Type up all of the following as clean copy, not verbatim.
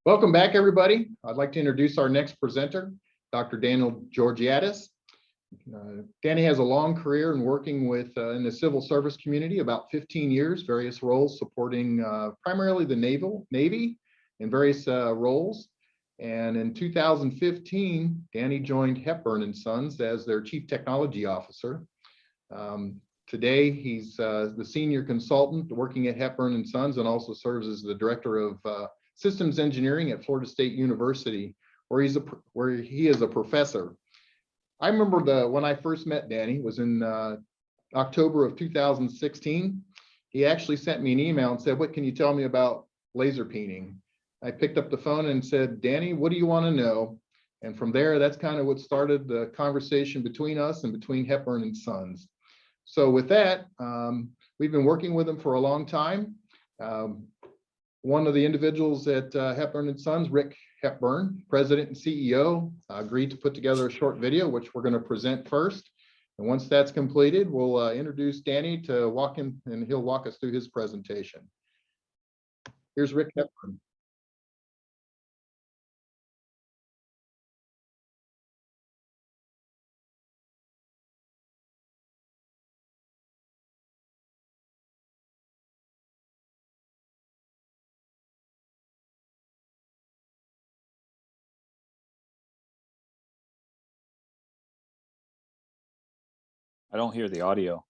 Welcome back, everybody. I'd like to introduce our next presenter, Dr. Daniel Georgiadis. Danny has a long career in working with in the civil service community, about 15 years, various roles supporting primarily the Navy in various roles. And in 2015, Danny joined Hepburn & Sons as their Chief Technology Officer. Today, he's the senior consultant working at Hepburn & Sons and also serves as the Director of Systems Engineering at Florida State University, where he is a professor. I remember when I first met Danny was in October of 2016. He actually sent me an email and said, "What can you tell me about laser peening?" I picked up the phone and said, "Danny, what do you want to know?" And from there, that's kind of what started the conversation between us and between Hepburn & Sons. So with that, we've been working with him for a long time. One of the individuals at Hepburn & Sons, Rick Hepburn, President and CEO, agreed to put together a short video, which we're going to present first. And once that's completed, we'll introduce Danny to walk in, and he'll walk us through his presentation. Here's Rick Hepburn. I don't hear the audio.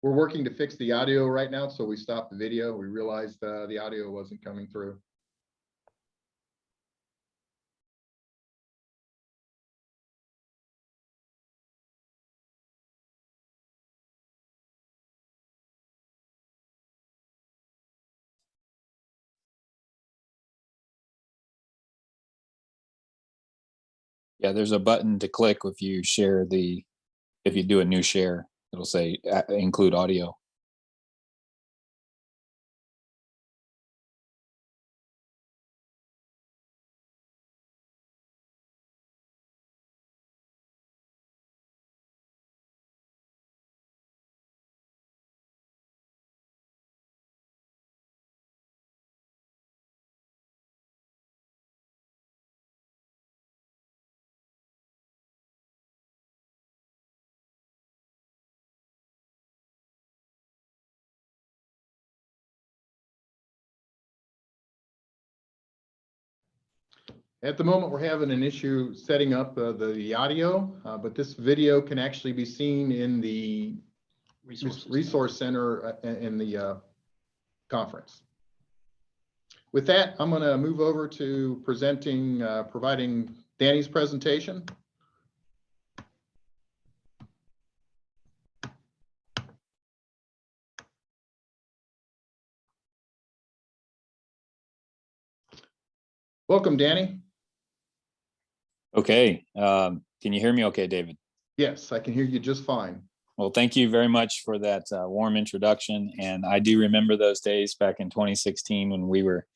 We're working to fix the audio right now, so we stopped the video. We realized the audio wasn't coming through. Yeah, there's a button to click if you do a new share, it'll say include audio. At the moment, we're having an issue setting up the audio, but this video can actually be seen in the resource center in the conference. With that, I'm going to move over to providing Danny's presentation. Welcome, Danny. Okay. Can you hear me okay, David? Yes, I can hear you just fine. Well, thank you very much for that warm introduction. And I do remember those days back in 2016 when we were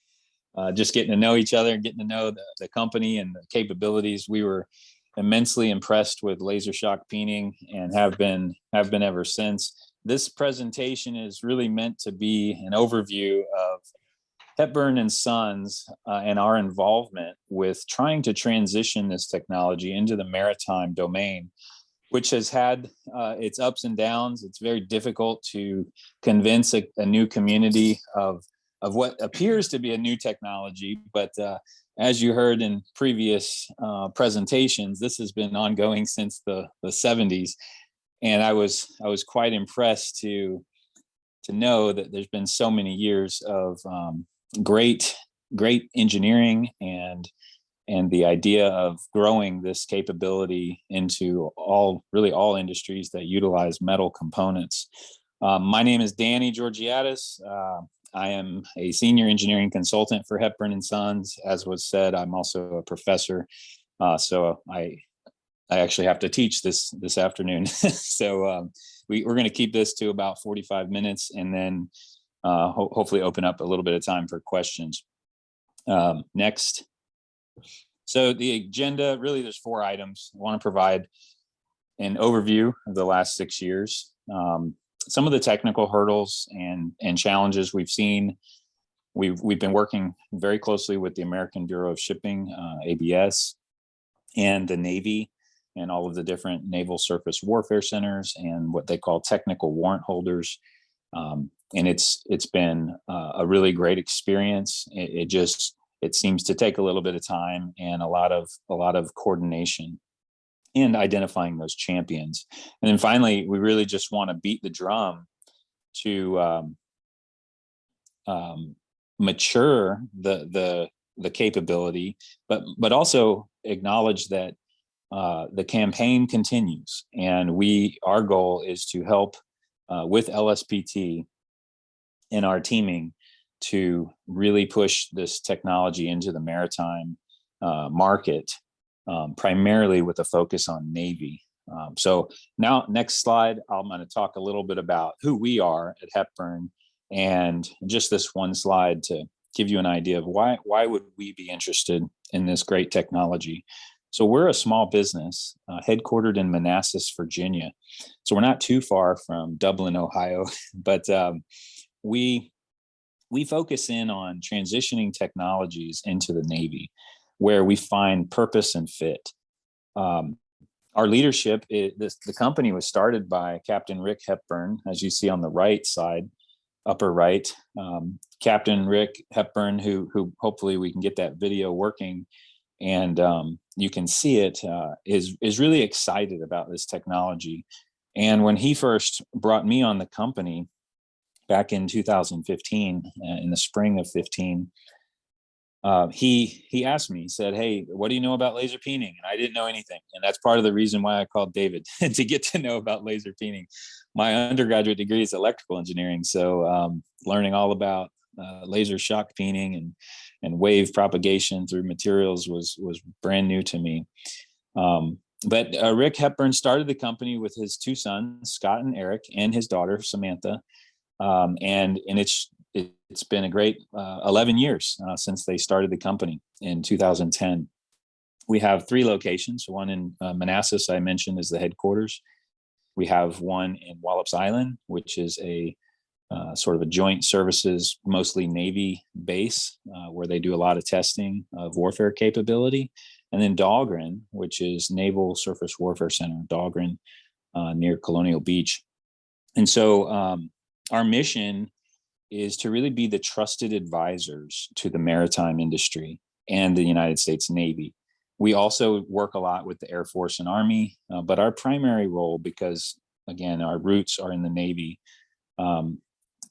just getting to know each other and getting to know the company and the capabilities. We were immensely impressed with laser shock peening and have been ever since. This presentation is really meant to be an overview of Hepburn & Sons and our involvement with trying to transition this technology into the maritime domain, which has had its ups and downs. It's very difficult to convince a new community of what appears to be a new technology. But as you heard in previous presentations, this has been ongoing since the 70s. And I was quite impressed to know that there's been so many years of great engineering and the idea of growing this capability into all industries that utilize metal components. My name is Danny Georgiadis. I am a senior engineering consultant for Hepburn & Sons. As was said, I'm also a professor. So I I actually have to teach this afternoon. So we're going to keep this to about 45 minutes and then hopefully open up a little bit of time for questions. Next. So the agenda, really there's 4 items. I want to provide an overview of the last 6 years, some of the technical hurdles and challenges we've seen. We've been working very closely with the American Bureau of Shipping, ABS, and the Navy, and all of the different naval surface warfare centers and what they call technical warrant holders. And it's been a really great experience. It seems to take a little bit of time and a lot of coordination and identifying those champions. And then finally, we really just want to beat the drum to mature the capability, but also acknowledge that the campaign continues, and our goal is to help with LSPT in our teaming to really push this technology into the maritime market, primarily with a focus on Navy. So now, next slide, I'm going to talk a little bit about who we are at Hepburn, and just this one slide to give you an idea of why would we be interested in this great technology. So we're a small business headquartered in Manassas, Virginia. So we're not too far from Dublin, Ohio, but we focus in on transitioning technologies into the Navy, where we find purpose and fit. Our leadership, the company was started by Captain Rick Hepburn, as you see on the right side, upper right. Captain Rick Hepburn, who hopefully we can get that video working, and you can see it, is really excited about this technology. And when he first brought me on the company back in 2015, in the spring of 15, he asked me, he said, "Hey, what do you know about laser peening?" And I didn't know anything. And that's part of the reason why I called David, to get to know about laser peening. My undergraduate degree is electrical engineering. So learning all about laser shock peening and wave propagation through materials was brand new to me. But Rick Hepburn started the company with his 2 sons, Scott and Eric, and his daughter, Samantha. And it's been a great 11 years since they started the company in 2010. We have 3 locations. One in Manassas, I mentioned, is the headquarters. We have one in Wallops Island, which is a sort of a joint services, mostly Navy base, where they do a lot of testing of warfare capability. And then Dahlgren, which is Naval Surface Warfare Center, Dahlgren, near Colonial Beach. And so our mission is to really be the trusted advisors to the maritime industry and the United States Navy. We also work a lot with the Air Force and Army, but our primary role, because again, our roots are in the Navy,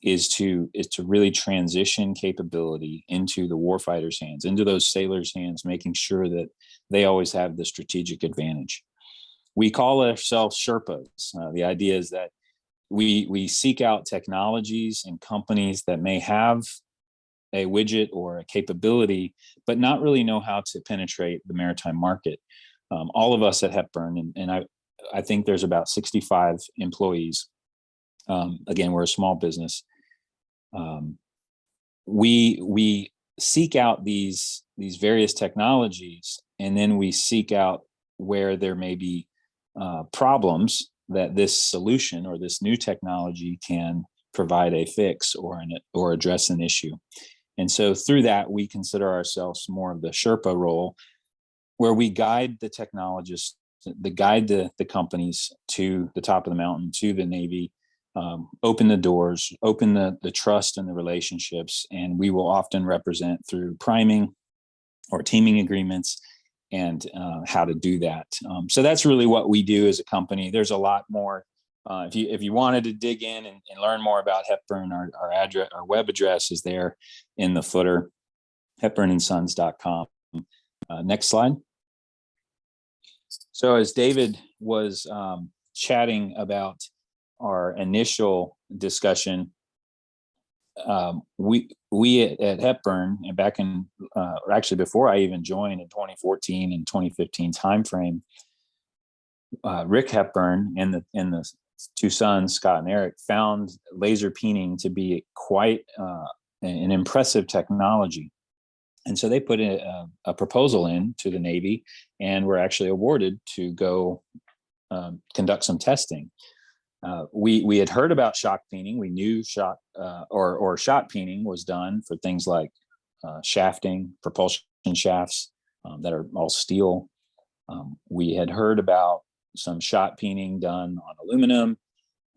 is to really transition capability into the warfighters' hands, into those sailors' hands, making sure that they always have the strategic advantage. We call ourselves Sherpas. The idea is that we seek out technologies and companies that may have a widget or a capability, but not really know how to penetrate the maritime market. All of us at Hepburn, and I think there's about 65 employees. Again, we're a small business. We seek out these various technologies, and then we seek out where there may be problems that this solution or this new technology can provide a fix or address an issue. And so through that, we consider ourselves more of the Sherpa role, where we guide the technologists, guide the companies to the top of the mountain, to the Navy, open the doors, open the trust and the relationships. And we will often represent through priming or teaming agreements and how to do that. So that's really what we do as a company. There's a lot more. If you wanted to dig in and learn more about Hepburn, our web address is there in the footer, hepburnansons.com. Next slide. So as David was chatting about our initial discussion, we at Hepburn, and back in actually before I even joined in 2014 and 2015 timeframe, Rick Hepburn and the two sons, Scott and Eric, found laser peening to be quite an impressive technology. And so they put a proposal in to the Navy and were actually awarded to go conduct some testing. We had heard about shock peening. We knew shock or shot peening was done for things like shafting, propulsion shafts that are all steel. We had heard about some shot peening done on aluminum.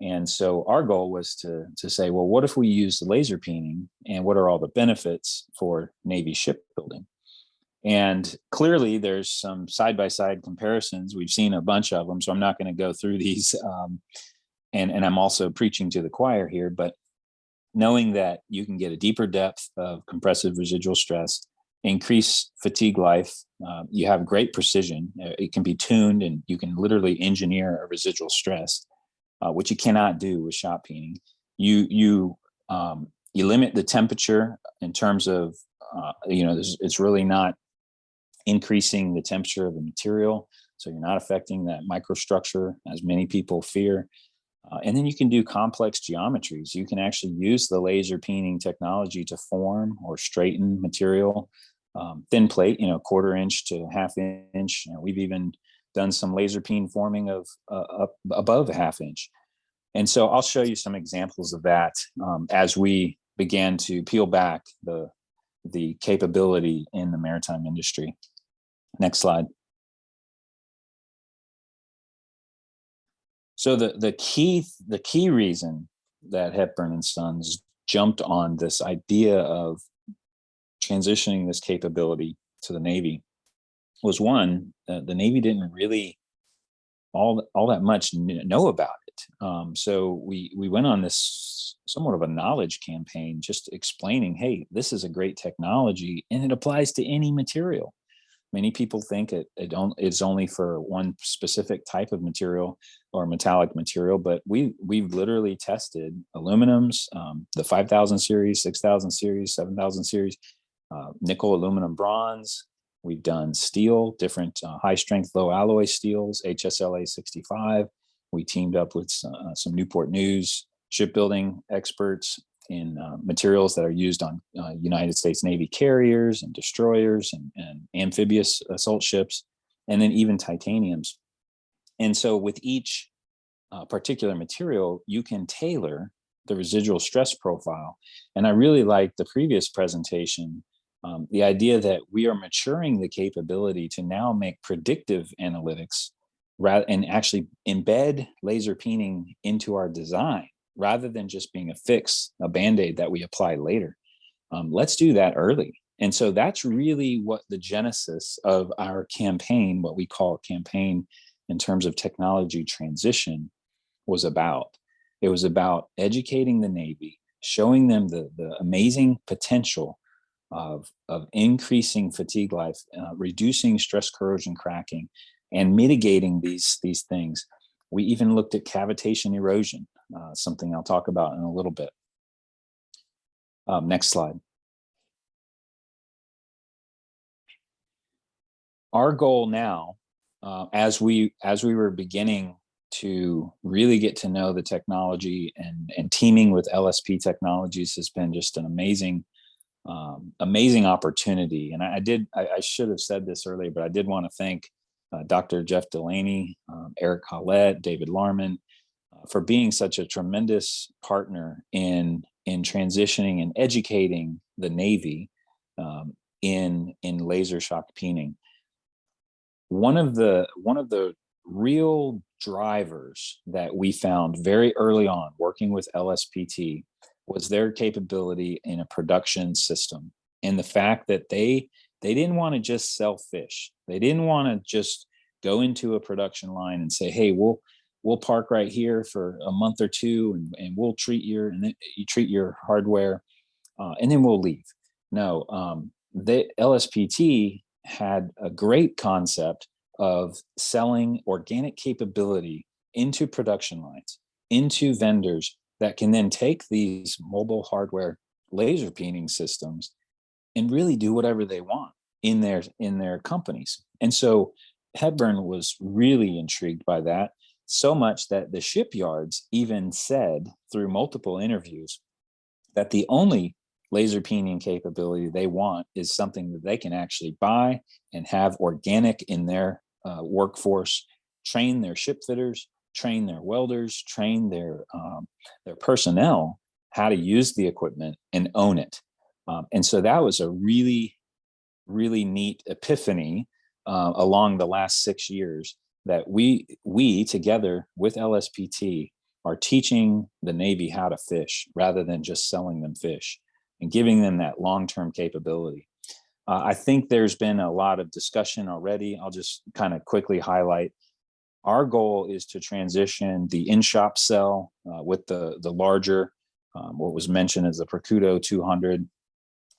And so our goal was to say, well, what if we use the laser peening, and what are all the benefits for Navy shipbuilding? And clearly there's some side-by-side comparisons. We've seen a bunch of them, so I'm not going to go through these. And I'm also preaching to the choir here, but knowing that you can get a deeper depth of compressive residual stress, increase fatigue life, you have great precision. It can be tuned, and you can literally engineer a residual stress, which you cannot do with shot peening. You limit the temperature in terms of, it's really not increasing the temperature of the material. So you're not affecting that microstructure as many people fear. And then you can do complex geometries. You can actually use the laser peening technology to form or straighten material, thin plate, 1/4 inch to 1/2 inch. We've even done some laser peen forming of up above 1/2 inch. And so I'll show you some examples of that as we began to peel back the capability in the maritime industry. Next slide. So the key reason that Hepburn and Sons jumped on this idea of transitioning this capability to the Navy was, one, the Navy didn't really all that much know about it. So we went on this somewhat of a knowledge campaign, just explaining, hey, this is a great technology and it applies to any material. Many people think it's only for one specific type of material or metallic material, but we've literally tested aluminums, the 5000 series, 6000 series, 7000 series, nickel, aluminum, bronze. We've done steel, different high strength, low alloy steels, HSLA 65. We teamed up with some Newport News shipbuilding experts in materials that are used on United States Navy carriers and destroyers and amphibious assault ships, and then even titaniums. And so with each particular material, you can tailor the residual stress profile. And I really like the previous presentation, the idea that we are maturing the capability to now make predictive analytics and actually embed laser peening into our design, rather than just being a fix, a Band-Aid that we apply later. Let's do that early. And so that's really what the genesis of our campaign, what we call a campaign in terms of technology transition, was about. It was about educating the Navy, showing them the amazing potential of increasing fatigue life, reducing stress corrosion cracking, and mitigating these things. We even looked at cavitation erosion, something I'll talk about in a little bit. Next slide. Our goal now, as we were beginning to really get to know the technology and teaming with LSP Technologies, has been just an amazing opportunity. And I should have said this earlier, but I did want to thank Dr. Jeff Delaney, Eric Collette, David Larman, for being such a tremendous partner in transitioning and educating the Navy in laser shock peening. One of the real drivers that we found very early on working with LSPT was their capability in a production system, and the fact that they didn't want to just sell fish. They didn't want to just go into a production line and say, hey, we'll park right here for a month or two and we'll treat your hardware and then we'll leave. No, the LSPT had a great concept of selling organic capability into production lines, into vendors that can then take these mobile hardware laser peening systems and really do whatever they want in their companies. And so Hepburn was really intrigued by that, so much that the shipyards even said through multiple interviews that the only laser peening capability they want is something that they can actually buy and have organic in their workforce, train their ship fitters, train their welders, train their personnel how to use the equipment and own it. And so that was a really, really neat epiphany along the last 6 years, that we together with LSPT are teaching the Navy how to fish rather than just selling them fish and giving them that long-term capability. I think there's been a lot of discussion already. I'll just kind of quickly highlight. Our goal is to transition the in-shop cell with the larger, what was mentioned as the Percuto 200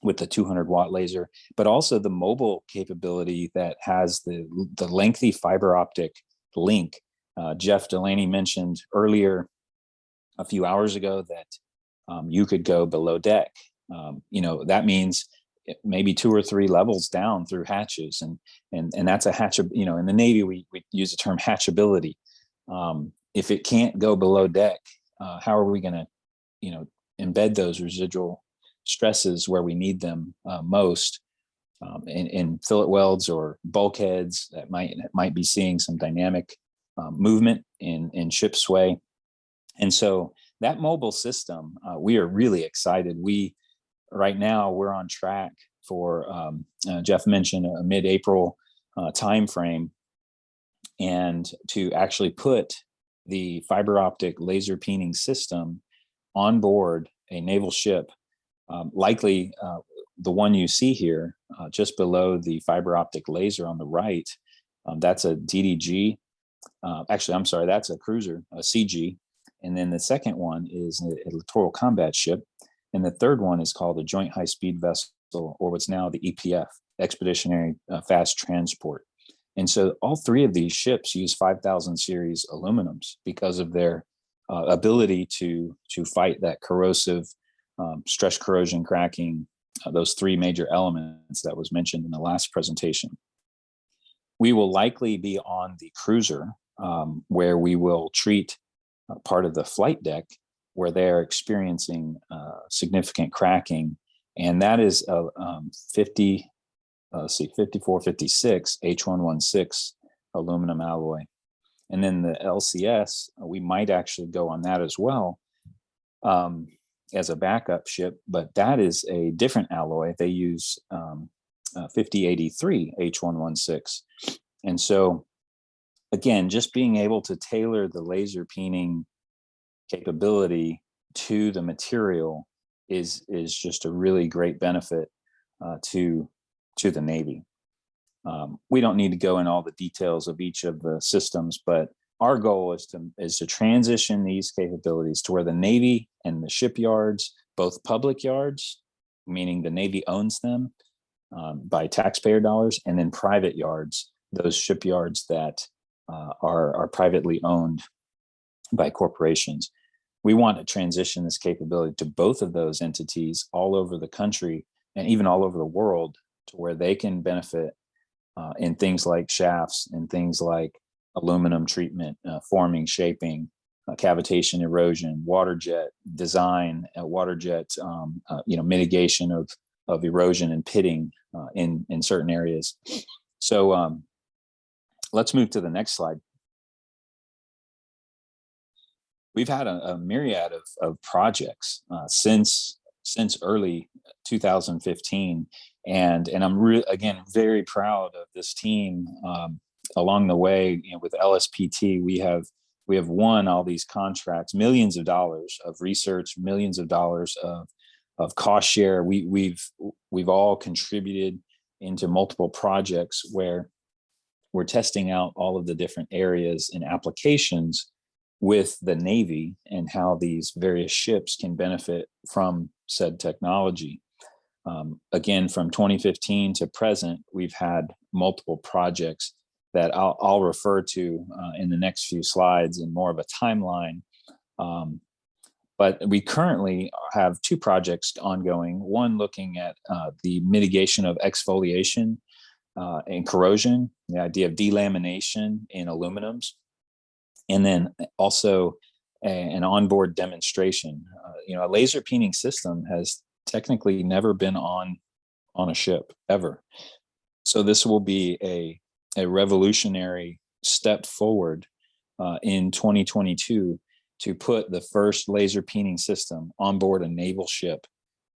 with the 200-watt laser, but also the mobile capability that has the lengthy fiber optic link. Jeff Delaney mentioned earlier a few hours ago that you could go below deck. That means maybe 2 or 3 levels down through hatches, and that's a hatch. In the Navy we use the term hatchability. If it can't go below deck, how are we going to embed those residual stresses where we need them most, in fillet welds or bulkheads that might be seeing some dynamic movement in ship sway. And so that mobile system, we are really excited. Right now we're on track for, Jeff mentioned a mid-April timeframe, and to actually put the fiber optic laser peening system on board a naval ship, likely the one you see here, just below the fiber optic laser on the right. That's a DDG. Actually, I'm sorry, that's a cruiser, a CG. And then the second one is a littoral combat ship. And the third one is called a Joint High-Speed Vessel, or what's now the EPF, Expeditionary Fast Transport. And so all 3 of these ships use 5000 series aluminums because of their ability to fight that corrosive stress, corrosion, cracking, those 3 major elements that was mentioned in the last presentation. We will likely be on the cruiser, where we will treat part of the flight deck where they're experiencing significant cracking, and that is a 5456 H116 aluminum alloy. And then the LCS, we might actually go on that as well as a backup ship, but that is a different alloy. They use 5083 H116. And so again, just being able to tailor the laser peening capability to the material is just a really great benefit to the Navy. We don't need to go in all the details of each of the systems, but our goal is to transition these capabilities to where the Navy and the shipyards, both public yards, meaning the Navy owns them by taxpayer dollars, and then private yards, those shipyards that are privately owned by corporations. We want to transition this capability to both of those entities all over the country and even all over the world, to where they can benefit in things like shafts and things like aluminum treatment, forming, shaping, cavitation, erosion, water jet design, water jet mitigation of erosion and pitting in certain areas. So let's move to the next slide. We've had a myriad of projects since early 2015, and I'm again very proud of this team. Along the way, with LSPT, we have won all these contracts, millions of dollars of research, millions of dollars of cost share. We've all contributed into multiple projects where we're testing out all of the different areas and applications with the Navy and how these various ships can benefit from said technology. Again, from 2015 to present, we've had multiple projects that I'll refer to in the next few slides in more of a timeline. But we currently have 2 projects ongoing, one looking at the mitigation of exfoliation and corrosion, the idea of delamination in aluminums, and then also an onboard demonstration. A laser peening system has technically never been on a ship ever. So this will be a revolutionary step forward in 2022 to put the first laser peening system on board a naval ship,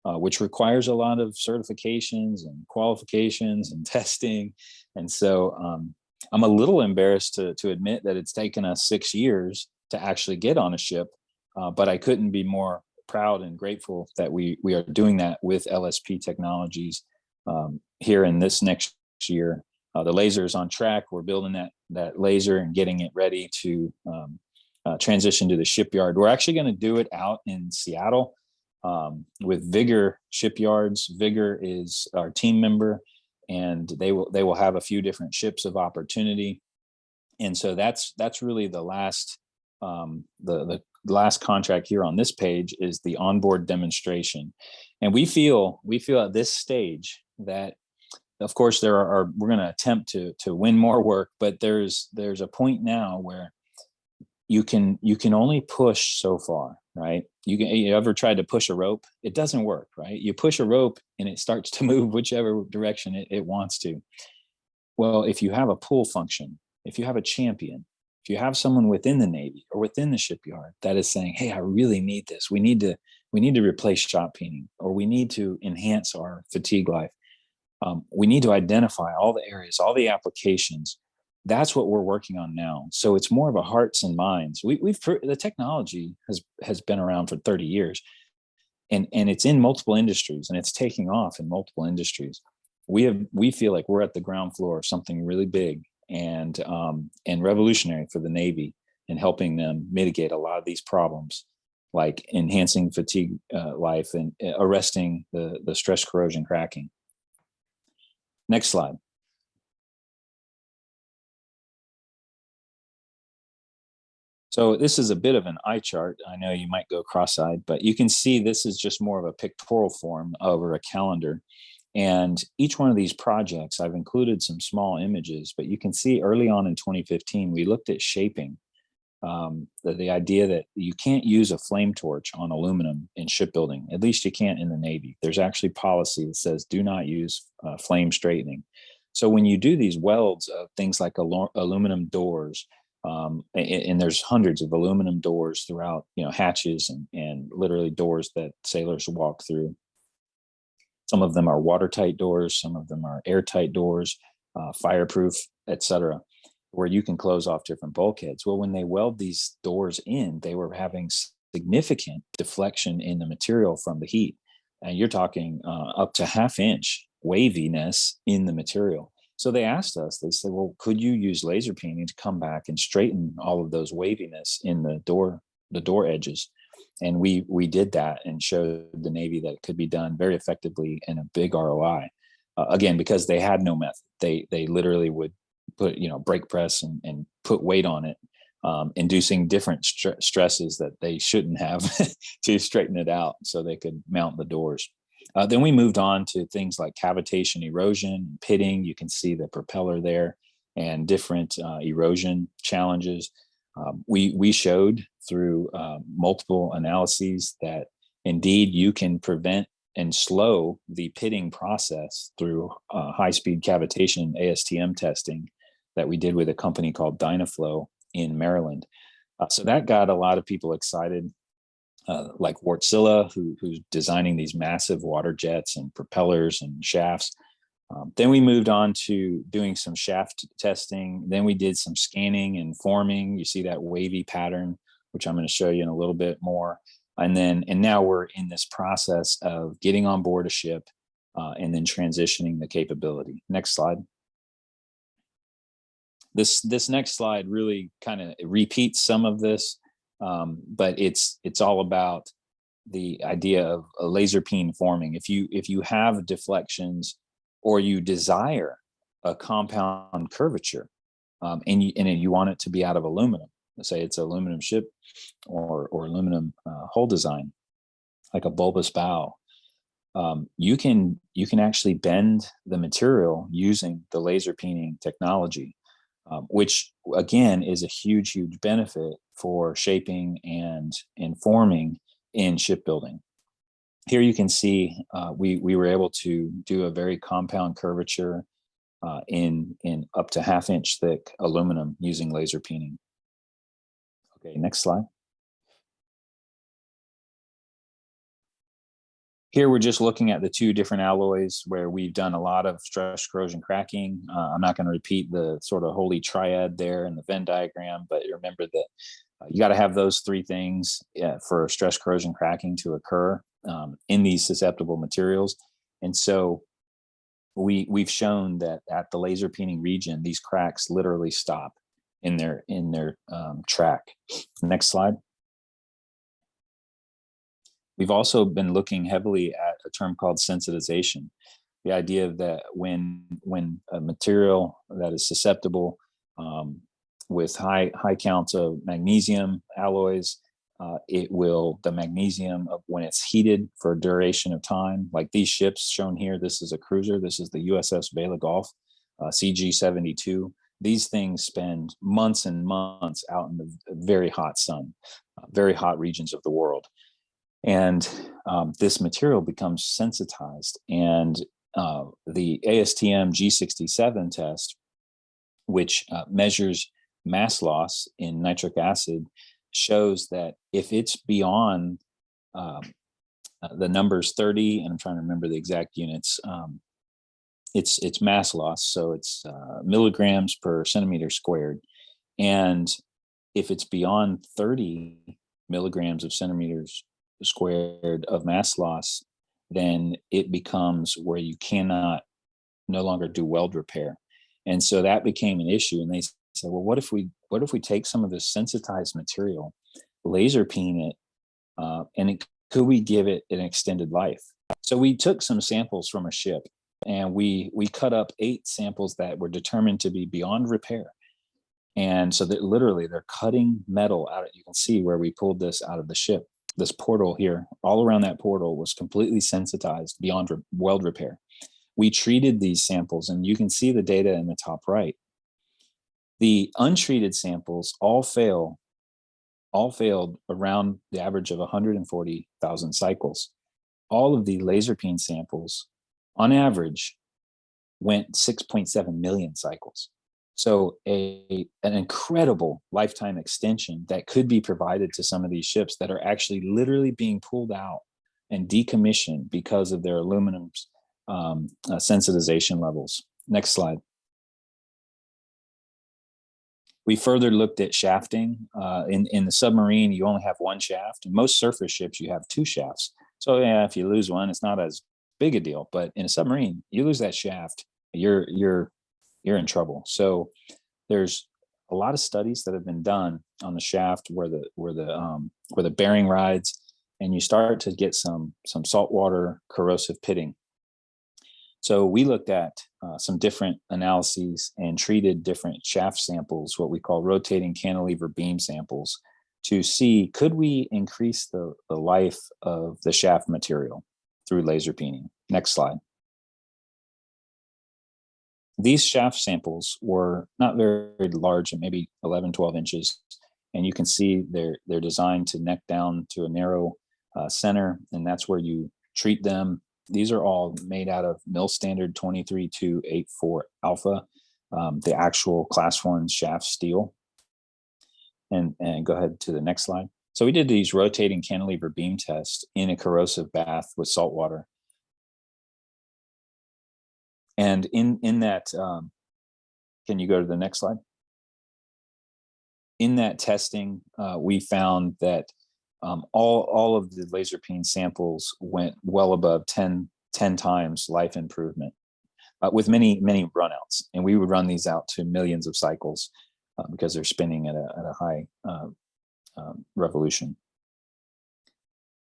which requires a lot of certifications and qualifications and testing. And so I'm a little embarrassed to admit that it's taken us 6 years to actually get on a ship, but I couldn't be more proud and grateful that we are doing that with LSP Technologies here in this next year. The laser is on track. We're building that laser and getting it ready to transition to the shipyard. We're actually going to do it out in Seattle with Vigor Shipyards. Vigor is our team member, and they will have a few different ships of opportunity. And so that's really the last the last contract here on this page is the onboard demonstration. And we feel at this stage that, of course, we're going to attempt to win more work, but there's a point now where you can only push so far, right? You ever tried to push a rope? It doesn't work, right? You push a rope and it starts to move whichever direction it wants to. Well, if you have a pull function, if you have a champion, if you have someone within the Navy or within the shipyard that is saying, hey, I really need this. We need to replace shop peening, or we need to enhance our fatigue life. We need to identify all the areas, all the applications. That's what we're working on now. So it's more of a hearts and minds. The technology has been around for 30 years, and it's in multiple industries, and it's taking off in multiple industries. We feel like we're at the ground floor of something really big and revolutionary for the Navy, and helping them mitigate a lot of these problems, like enhancing fatigue life and arresting the stress corrosion cracking. Next slide. So this is a bit of an eye chart. I know you might go cross-eyed, but you can see this is just more of a pictorial form over a calendar. And each one of these projects, I've included some small images, but you can see early on in 2015, we looked at shaping. The idea that you can't use a flame torch on aluminum in shipbuilding. At least you can't in the Navy. There's actually policy that says do not use flame straightening. So when you do these welds of things like aluminum doors, and there's hundreds of aluminum doors throughout, hatches and literally doors that sailors walk through. Some of them are watertight doors, some of them are airtight doors, fireproof, etc., where you can close off different bulkheads. Well, when they weld these doors in, they were having significant deflection in the material from the heat. And you're talking up to half-inch waviness in the material. So they asked us, they said, well, could you use laser peening to come back and straighten all of those waviness in the door edges? And we did that and showed the Navy that it could be done very effectively and a big ROI. Again, because they had no method. They literally would put, brake press and put weight on it, inducing different stresses that they shouldn't have to straighten it out so they could mount the doors. Then we moved on to things like cavitation, erosion, pitting. You can see the propeller there and different erosion challenges. We showed through multiple analyses that indeed you can prevent and slow the pitting process through high-speed cavitation ASTM testing that we did with a company called Dynaflow in Maryland. So that got a lot of people excited, like Wärtsilä, who's designing these massive water jets and propellers and shafts. Then we moved on to doing some shaft testing. Then we did some scanning and forming. You see that wavy pattern, which I'm going to show you in a little bit more. And now we're in this process of getting on board a ship and then transitioning the capability. Next slide. This next slide really kind of repeats some of this, but it's all about the idea of a laser peen forming. If you have deflections or you desire a compound curvature, and you want it to be out of aluminum, let's say it's an aluminum ship or aluminum hull design, like a bulbous bow, you can actually bend the material using the laser peening technology, which again is a huge benefit for shaping and forming in shipbuilding. Here you can see we were able to do a very compound curvature in up to 1/2 inch thick aluminum using laser peening. Okay, next slide. Here we're just looking at the 2 different alloys where we've done a lot of stress, corrosion, cracking. I'm not going to repeat the sort of holy triad there in the Venn diagram, but remember that you got to have those 3 things for stress, corrosion, cracking to occur in these susceptible materials. And so we've shown that at the laser peening region, these cracks literally stop in their track. Next slide. We've also been looking heavily at a term called sensitization. The idea that when a material that is susceptible with high counts of magnesium alloys, the magnesium, when it's heated for a duration of time, like these ships shown here, this is a cruiser, this is the USS Bela Golf, CG-72. These things spend months and months out in the very hot sun, very hot regions of the world. And this material becomes sensitized. And the ASTM G67 test, which measures mass loss in nitric acid, shows that if it's beyond the numbers 30, and I'm trying to remember the exact units, it's mass loss. So it's milligrams per centimeter squared. And if it's beyond 30 milligrams of centimeters squared of mass loss, then it becomes where you cannot no longer do weld repair. And so that became an issue. And they said, well, what if we take some of this sensitized material, laser peen it, and could we give it an extended life? So we took some samples from a ship, and we cut up 8 samples that were determined to be beyond repair. And so that literally they're cutting metal out. You can see where we pulled this out of the ship. This portal here, all around that portal was completely sensitized beyond weld repair. We treated these samples, and you can see the data in the top right. The untreated samples all failed around the average of 140,000 cycles. All of the laser peen samples, on average, went 6.7 million cycles. So an incredible lifetime extension that could be provided to some of these ships that are actually literally being pulled out and decommissioned because of their aluminum sensitization levels. Next slide. We further looked at shafting. In the submarine, you only have 1 shaft. In most surface ships, you have 2 shafts. So yeah, if you lose one, it's not as big a deal. But in a submarine, you lose that shaft, you're in trouble. So there's a lot of studies that have been done on the shaft where the bearing rides, and you start to get some saltwater corrosive pitting. So we looked at some different analyses and treated different shaft samples, what we call rotating cantilever beam samples, to see could we increase the life of the shaft material through laser peening. Next slide. These shaft samples were not very large, maybe 11, 12 inches. And you can see they're designed to neck down to a narrow center, and that's where you treat them. These are all made out of mill standard 23284 alpha, the actual class 1 shaft steel. And go ahead to the next slide. So we did these rotating cantilever beam tests in a corrosive bath with salt water. And in that, can you go to the next slide? In that testing, we found that all of the laser peen samples went well above 10 times life improvement, with many runouts. And we would run these out to millions of cycles because they're spinning at a high revolution.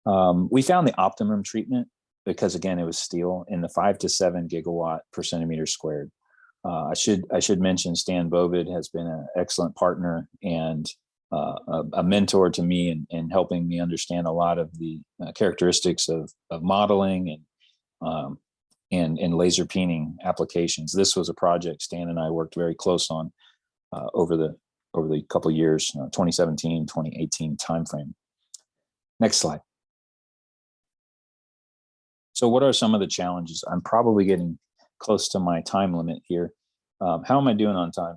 We found the optimum treatment because, again, it was steel in the 5 to 7 gigawatt per centimeter squared. I should mention Stan Bovid has been an excellent partner and a mentor to me in helping me understand a lot of the characteristics of modeling and laser peening applications. This was a project Stan and I worked very close on over the couple of years, 2017, 2018 timeframe. Next slide. So what are some of the challenges? I'm probably getting close to my time limit here. How am I doing on time?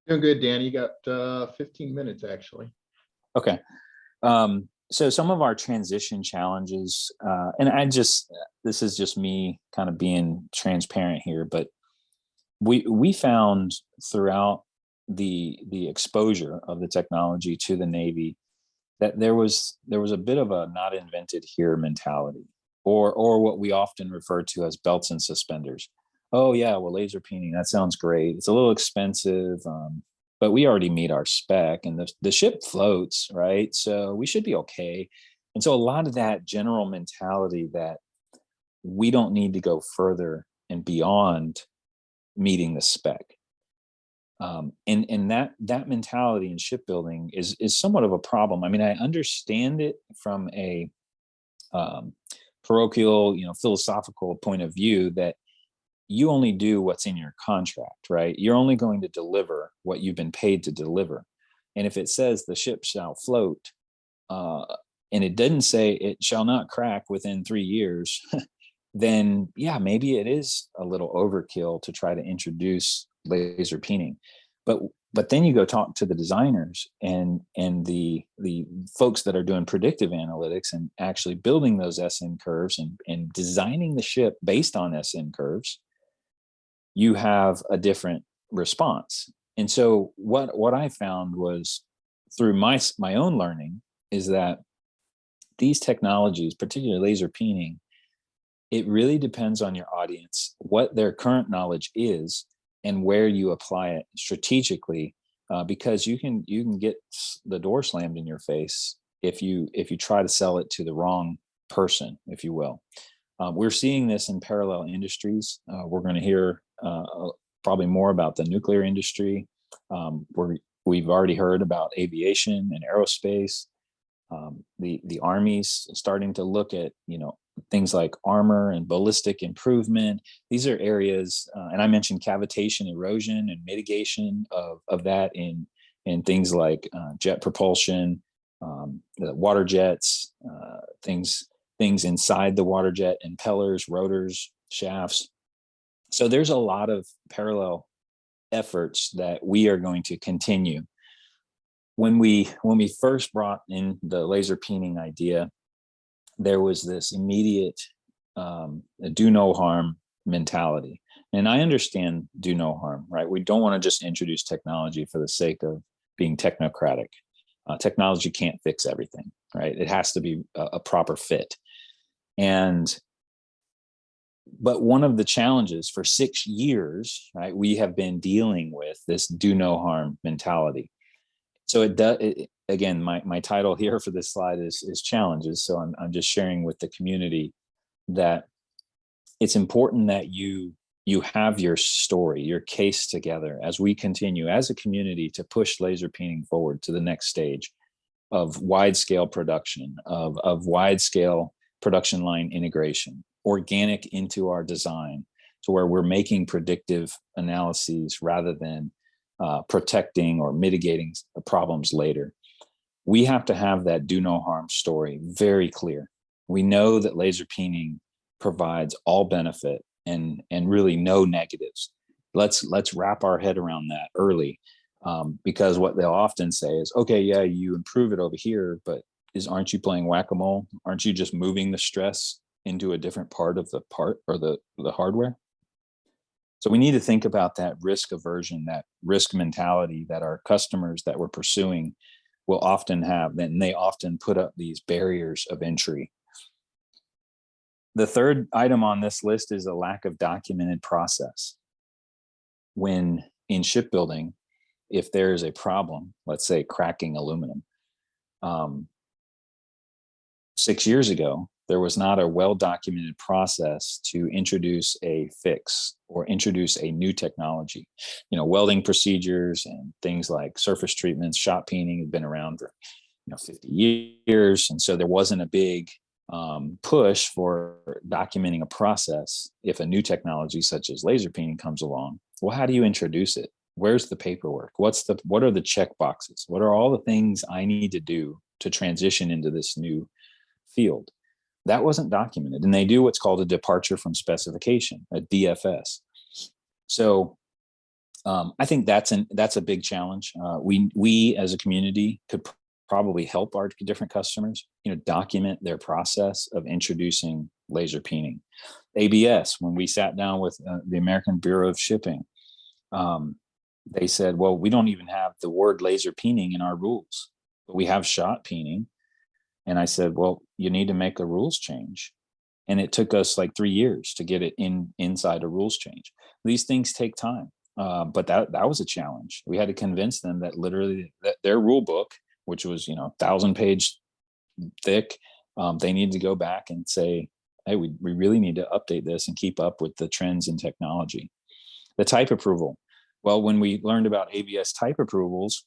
Doing good, Dan. You got 15 minutes, actually. Okay. So some of our transition challenges, and this is just me kind of being transparent here, but we found throughout the exposure of the technology to the Navy that there was a bit of a not invented here mentality, or what we often refer to as belts and suspenders. Oh yeah, well, laser peening, that sounds great. It's a little expensive, but we already meet our spec, and the ship floats, right? So we should be okay. And so a lot of that general mentality that we don't need to go further and beyond meeting the spec. And that mentality in shipbuilding is somewhat of a problem. I mean, I understand it from a parochial, philosophical point of view, that you only do what's in your contract, right? You're only going to deliver what you've been paid to deliver. And if it says the ship shall float, and it didn't say it shall not crack within 3 years, then yeah, maybe it is a little overkill to try to introduce laser peening. But then you go talk to the designers and the folks that are doing predictive analytics and actually building those SN curves and designing the ship based on SN curves, you have a different response. And so what I found was, through my own learning, is that these technologies, particularly laser peening, it really depends on your audience, what their current knowledge is, and where you apply it strategically, because you can get the door slammed in your face if you try to sell it to the wrong person, if you will. We're seeing this in parallel industries. We're going to hear probably more about the nuclear industry. We've already heard about aviation and aerospace. The Army's starting to look at things like armor and ballistic improvement. These are areas, and I mentioned cavitation, erosion, and mitigation of that in things like jet propulsion, the water jets, things inside the water jet, impellers, rotors, shafts. So there's a lot of parallel efforts that we are going to continue. When we first brought in the laser peening idea, there was this immediate do no harm mentality. And I understand do no harm, right? We don't want to just introduce technology for the sake of being technocratic. Technology can't fix everything, right? It has to be a proper fit. But one of the challenges for 6 years, right, we have been dealing with this do no harm mentality. So again, my title here for this slide is challenges. So I'm just sharing with the community that it's important that you have your story, your case together as we continue as a community to push laser peening forward to the next stage of wide scale production, of wide scale production line integration, organic into our design, to where we're making predictive analyses rather than protecting or mitigating the problems later. We have to have that do no harm story very clear. We know that laser peening provides all benefit and really no negatives. Let's wrap our head around that early, because what they'll often say is, okay, yeah, you improve it over here, but aren't you playing whack-a-mole? Aren't you just moving the stress into a different part of the part or the hardware? So we need to think about that risk aversion, that risk mentality that our customers that we're pursuing will often have, and they often put up these barriers of entry. The third item on this list is a lack of documented process. When in shipbuilding, if there is a problem, let's say cracking aluminum, 6 years ago, there was not a well-documented process to introduce a fix or introduce a new technology. Welding procedures and things like surface treatments, shot peening have been around for 50 years. And so there wasn't a big push for documenting a process. If a new technology such as laser peening comes along, well, how do you introduce it? Where's the paperwork? What are the check boxes? What are all the things I need to do to transition into this new field? That wasn't documented. And they do what's called a departure from specification, a DFS. So I think that's a big challenge. We as a community could probably help our different customers, document their process of introducing laser peening. ABS, when we sat down with the American Bureau of Shipping, they said, well, we don't even have the word laser peening in our rules, but we have shot peening. And I said, well, you need to make a rules change. And it took us like 3 years to get it inside a rules change. These things take time. But that was a challenge. We had to convince them that literally that their rule book, which was 1,000-page thick, they need to go back and say, hey, we really need to update this and keep up with the trends in technology. The type approval. Well, when we learned about ABS type approvals,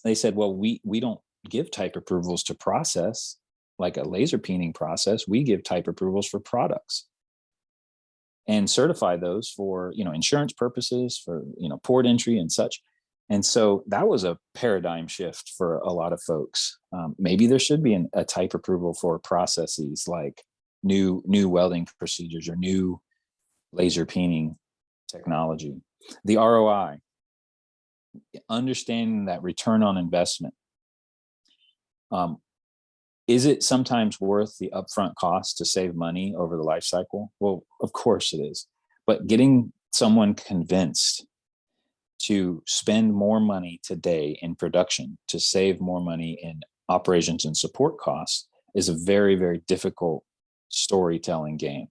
they said, well, we don't give type approvals to process like a laser peening process. We give type approvals for products and certify those for insurance purposes, for port entry and such. And so that was a paradigm shift for a lot of folks. Maybe there should be a type approval for processes like new welding procedures or new laser peening technology. The ROI, understanding that return on investment. Is it sometimes worth the upfront cost to save money over the life cycle? Well, of course it is. But getting someone convinced to spend more money today in production to save more money in operations and support costs is a very, very difficult storytelling game.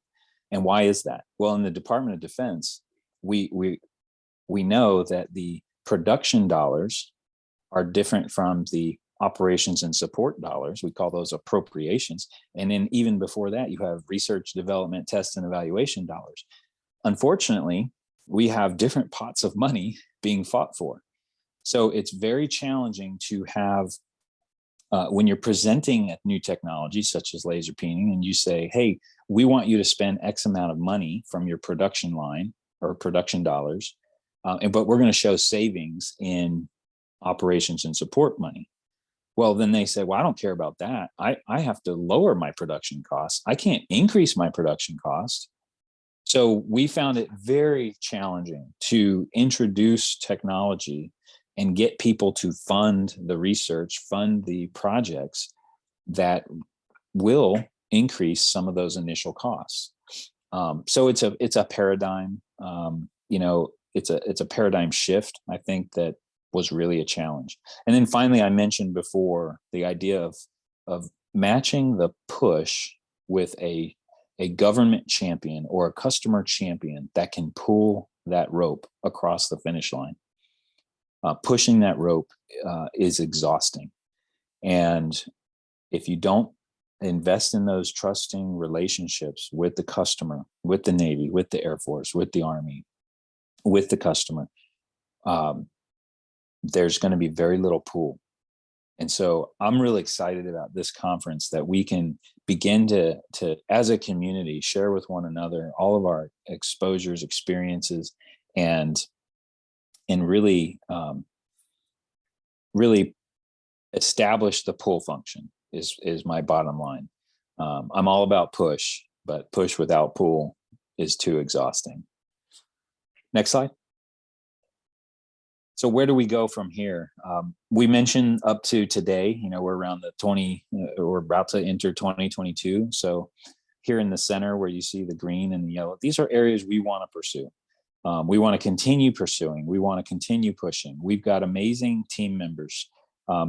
And why is that? Well, in the Department of Defense, we know that the production dollars are different from the operations and support dollars. We call those appropriations. And then even before that, you have research, development, test, and evaluation dollars. Unfortunately, we have different pots of money being fought for. So it's very challenging to have, when you're presenting a new technology such as laser peening, and you say, hey, we want you to spend X amount of money from your production line or production dollars, but we're going to show savings in operations and support money. Well, then they say, well, I don't care about that. I have to lower my production costs. I can't increase my production cost. So we found it very challenging to introduce technology and get people to fund the research, fund the projects that will increase some of those initial costs. So it's a paradigm, it's a paradigm shift, I think, that was really a challenge. And then finally, I mentioned before the idea of matching the push with a government champion or a customer champion that can pull that rope across the finish line. Pushing that rope is exhausting. And if you don't invest in those trusting relationships with the customer, with the Navy, with the Air Force, with the Army, with the customer, there's going to be very little pull. And so I'm really excited about this conference, that we can begin to as a community, share with one another all of our exposures, experiences, and really establish the pull function is my bottom line. I'm all about push, but push without pull is too exhausting. Next slide. So where do we go from here? We mentioned up to today, we're around we're about to enter 2022. So here in the center where you see the green and the yellow, these are areas we want to pursue. We want to continue pursuing. We want to continue pushing. We've got amazing team members.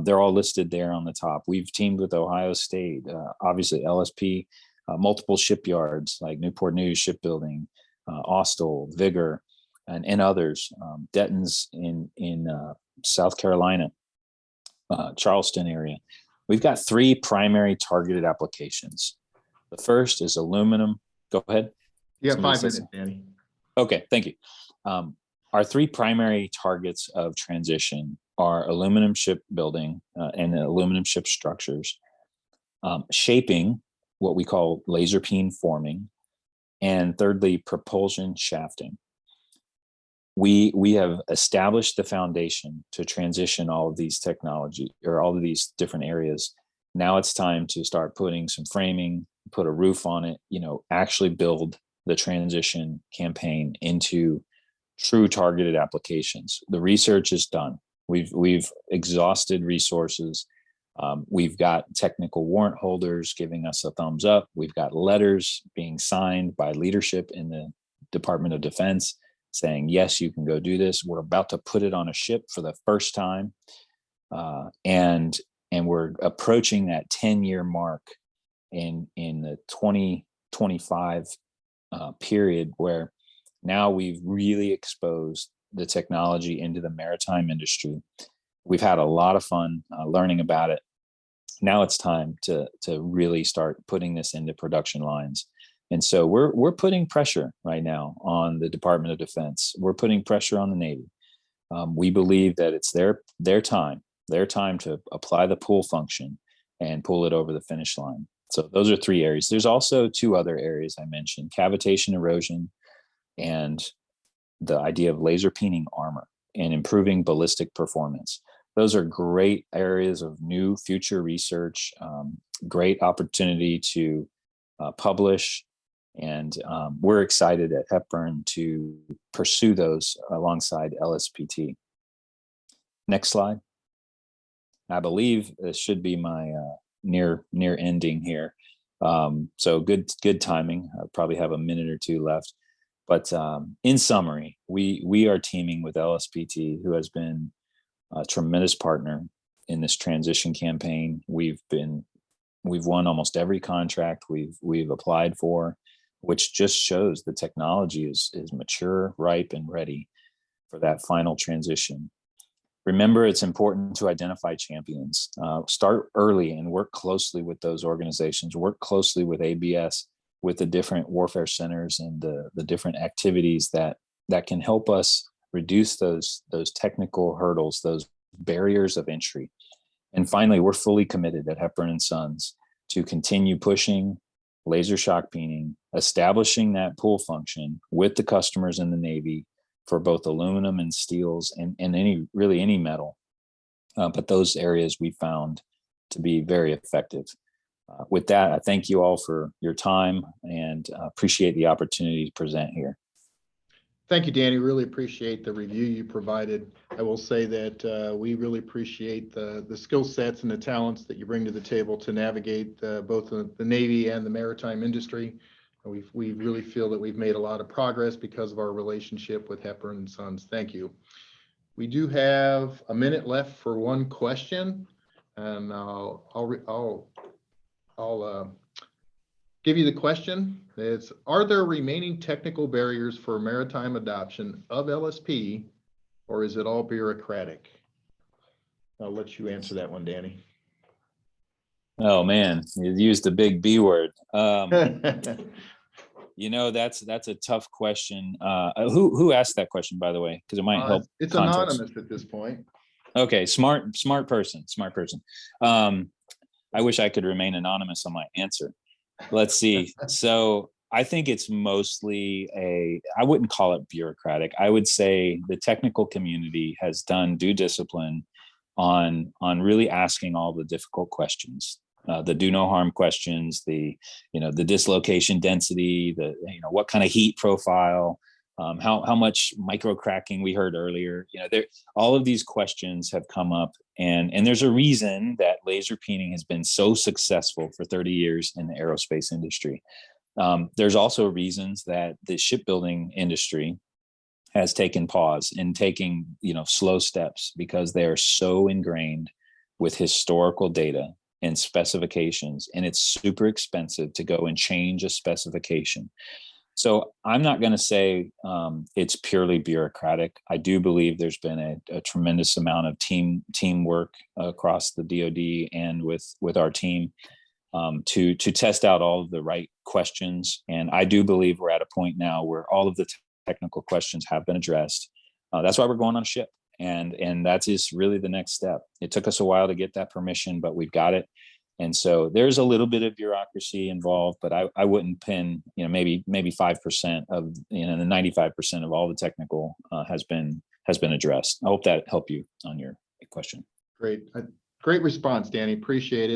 They're all listed there on the top. We've teamed with Ohio State, obviously LSP, multiple shipyards like Newport News Shipbuilding, Austell, Vigor, and others, Denton's in South Carolina, Charleston area. We've got 3 primary targeted applications. The first is aluminum. Go ahead. You have 5 minutes, Danny. Okay, thank you. Our 3 primary targets of transition are aluminum shipbuilding and aluminum ship structures, shaping what we call laser peen forming, and thirdly, propulsion shafting. We have established the foundation to transition all of these technology or all of these different areas. Now it's time to start putting some framing, put a roof on it, actually build the transition campaign into true targeted applications. The research is done. We've exhausted resources. We've got technical warrant holders giving us a thumbs up. We've got letters being signed by leadership in the Department of Defense saying, yes, you can go do this. We're about to put it on a ship for the first time. And we're approaching that 10-year mark in the 2025 period, where now we've really exposed the technology into the maritime industry. We've had a lot of fun learning about it. Now it's time to really start putting this into production lines. And so we're putting pressure right now on the Department of Defense. We're putting pressure on the Navy. We believe that it's their time to apply the pull function and pull it over the finish line. So those are 3 areas. There's also 2 other areas I mentioned: cavitation erosion and the idea of laser peening armor and improving ballistic performance. Those are great areas of new future research, great opportunity to publish. And we're excited at Hepburn to pursue those alongside LSPT. Next slide. I believe this should be my near ending here. So good timing. I probably have a minute or 2 left. But in summary, we are teaming with LSPT, who has been a tremendous partner in this transition campaign. We've won almost every contract we've applied for, which just shows the technology is mature, ripe, and ready for that final transition. Remember, it's important to identify champions. Start early and work closely with those organizations. Work closely with ABS, with the different warfare centers and the different activities that can help us reduce those technical hurdles, those barriers of entry. And finally, we're fully committed at Hepburn & Sons to continue pushing laser shock peening, establishing that pull function with the customers in the Navy for both aluminum and steels and any metal. But those areas we found to be very effective. With that, I thank you all for your time and appreciate the opportunity to present here. Thank you, Danny. Really appreciate the review you provided. I will say that we really appreciate the skill sets and the talents that you bring to the table to navigate both the Navy and the maritime industry. We really feel that we've made a lot of progress because of our relationship with Hepburn & Sons. Thank you. We do have a minute left for one question, and I'll give you the question. It's, are there remaining technical barriers for maritime adoption of LSP, or is it all bureaucratic? I'll let you answer that one, Danny. Oh man, you used the big B word. That's a tough question. Who asked that question, by the way? Because it might help. It's context. Anonymous at this point. Okay, smart person. I wish I could remain anonymous on my answer. Let's see. So I think it's mostly I wouldn't call it bureaucratic. I would say the technical community has done due discipline on really asking all the difficult questions, the do no harm questions, the dislocation density, what kind of heat profile, how much micro cracking we heard earlier. All of these questions have come up, and there's a reason that laser peening has been so successful for 30 years in the aerospace industry. There's also reasons that the shipbuilding industry has taken pause and taking slow steps because they are so ingrained with historical data and specifications, and it's super expensive to go and change a specification. So I'm not going to say it's purely bureaucratic. I do believe there's been a tremendous amount of teamwork across the DoD and with our team to test out all of the right questions. And I do believe we're at a point now where all of the technical questions have been addressed. That's why we're going on a ship. And that is really the next step. It took us a while to get that permission, but we've got it. And so there's a little bit of bureaucracy involved, but I wouldn't pin, maybe 5% of, the 95% of all the technical has been addressed. I hope that helped you on your question. Great. Great response, Danny. Appreciate it.